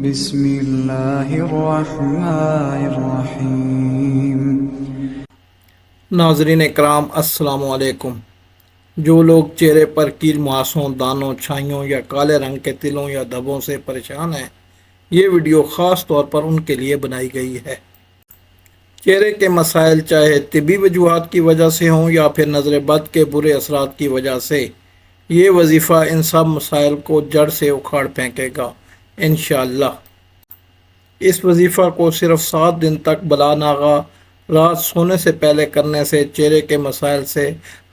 بسم اللہ الرحمن الرحیم۔ ناظرین اکرام السلام علیکم۔ جو لوگ چہرے پر کیل ماسوں، دانوں، چھائیوں یا کالے رنگ کے تلوں یا دھبوں سے پریشان ہیں، یہ ویڈیو خاص طور پر ان کے لیے بنائی گئی ہے۔ چہرے کے مسائل چاہے طبی وجوہات کی وجہ سے ہوں یا پھر نظر بد کے برے اثرات کی وجہ سے، یہ وظیفہ ان سب مسائل کو جڑ سے اکھاڑ پھینکے گا انشاءاللہ۔ اس وظیفہ کو صرف 7 دن تک بلا ناغہ رات سونے سے پہلے کرنے سے چہرے کے مسائل سے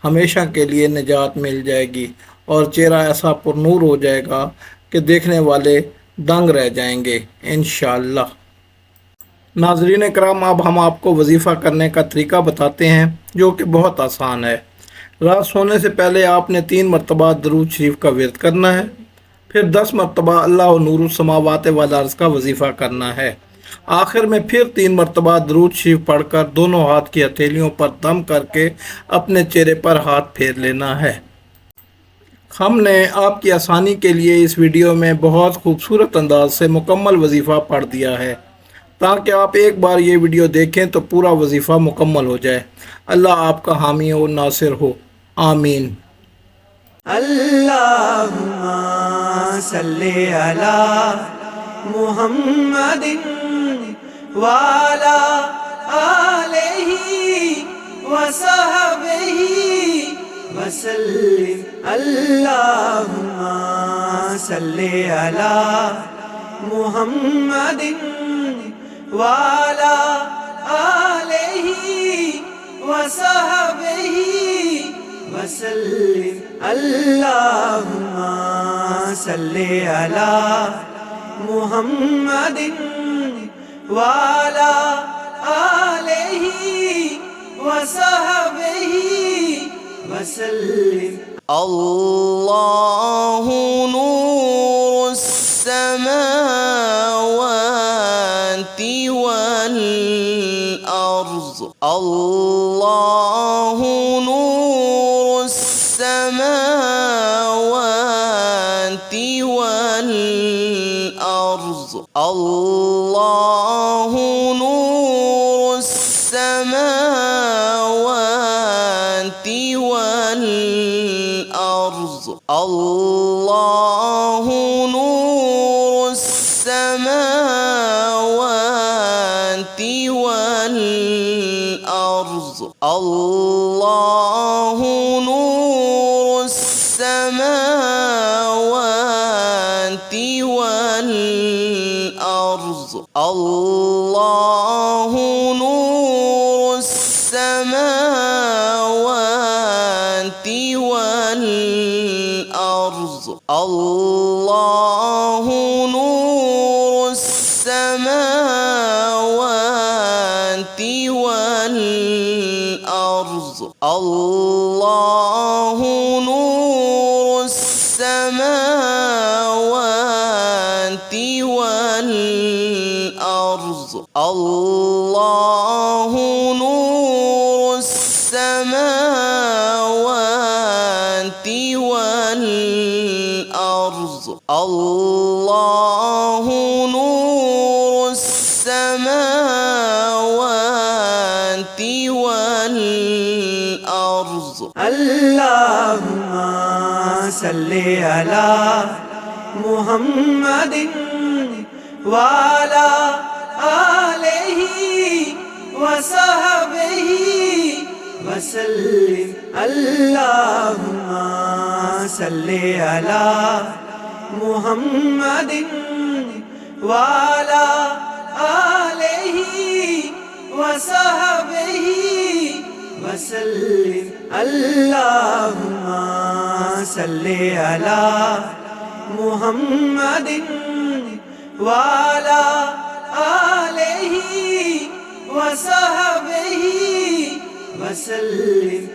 ہمیشہ کے لیے نجات مل جائے گی اور چہرہ ایسا پر نور ہو جائے گا کہ دیکھنے والے دنگ رہ جائیں گے انشاءاللہ۔ ناظرین اکرام، اب ہم آپ کو وظیفہ کرنے کا طریقہ بتاتے ہیں جو کہ بہت آسان ہے۔ رات سونے سے پہلے آپ نے 3 مرتبہ درود شریف کا ورد کرنا ہے، پھر 10 مرتبہ اللہ نور السماوات والارض کا وظیفہ کرنا ہے۔ آخر میں پھر 3 مرتبہ درود شریف پڑھ کر دونوں ہاتھ کی ہتھیلیوں پر دم کر کے اپنے چہرے پر ہاتھ پھیر لینا ہے۔ ہم نے آپ کی آسانی کے لیے اس ویڈیو میں بہت خوبصورت انداز سے مکمل وظیفہ پڑھ دیا ہے تاکہ آپ ایک بار یہ ویڈیو دیکھیں تو پورا وظیفہ مکمل ہو جائے۔ اللہ آپ کا حامی و ناصر ہو، آمین۔ اللہم صلی علی محمد وعلی آلہ وصحبہ وسلم۔ اللہم صلی علی محمد وعلی آلہ وصحبہ وسلم۔ اللہم صلی علی محمد وعلی آلہ وصحبہ وسلم۔ اللہ نور السماوات والارض، اللہ نور السماوات والارض، اللہ نور السماوات والارض، اللہ نور السماوات والارض، اللہ نور السماوات والارض، اللہ نور السماوات والارض، اللہ نور السماوات والارض، اللہ نور السماوات والارض، اللہ نور السماوات والارض، اللہ نور السماوات والارض۔ اللہم صلی علی محمد وعلی آلہ وصحبہ وسلم۔ اللہم صلی علی محمد وعلی آلہ وصحبہ وسلم۔ اللہم صلی علی محمد وعلی آلہ وصحبہ وسلم۔